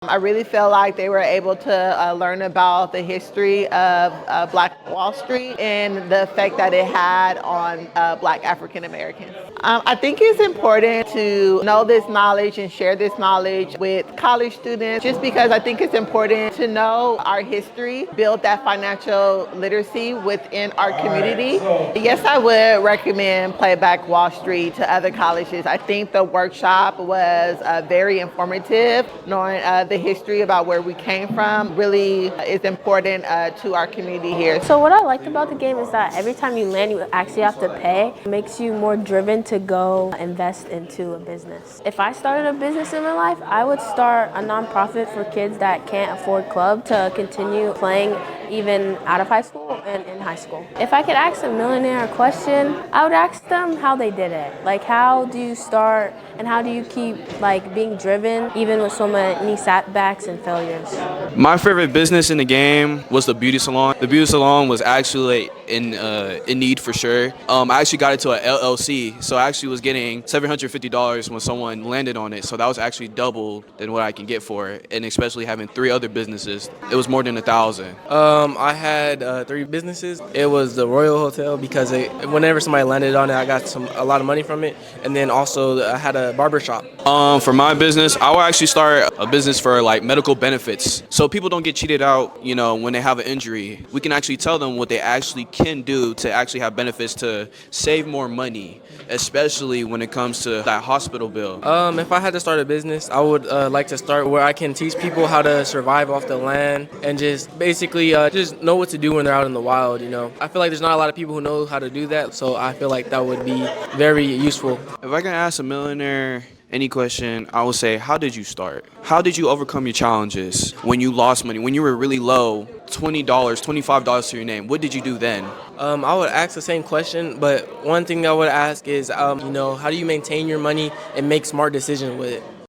I really feel like they were able to learn about the history of Black Wall Street and the effect that it had on Black African Americans. I think it's important to know this knowledge and share this knowledge with college students just because I think it's important to know our history, build that financial literacy within our community. Yes, I would recommend Playback Wall Street to other colleges. I think the workshop was very informative, knowing the history about where we came from really is important to our community here. So what I liked about the game is that every time you land, you actually have to pay. It makes you more driven to go invest into a business. If I started a business in my life, I would start a nonprofit for kids that can't afford club to continue playing even out of high school and in high school. If I could ask a millionaire a question, I would ask them how they did it. Like, how do you start and how do you keep being driven even with so many setbacks and failures? My favorite business in the game was the beauty salon. The beauty salon was actually in need for sure. I actually got it to an LLC, so I actually was getting $750 when someone landed on it. So that was actually double than what I can get for it, and especially having 3 other businesses, it was more than $1,000. I had 3 businesses. It was the Royal Hotel because whenever somebody landed on it, I got a lot of money from it, and then also I had a barber shop. For my business, I will actually start a business for medical benefits, so people don't get cheated out. When they have an injury, we can actually tell them what they actually can do to actually have benefits to save more money, especially when it comes to that hospital bill. If I had to start a business, I would like to start where I can teach people how to survive off the land and just basically just know what to do when they're out in the wild. I feel like there's not a lot of people who know how to do that, so I feel like that would be very useful. If I can ask a millionaire any question, I would say, how did you start? How did you overcome your challenges when you lost money, when you were really low, $20, $25 to your name? What did you do then? I would ask the same question, but one thing I would ask is, how do you maintain your money and make smart decisions with it?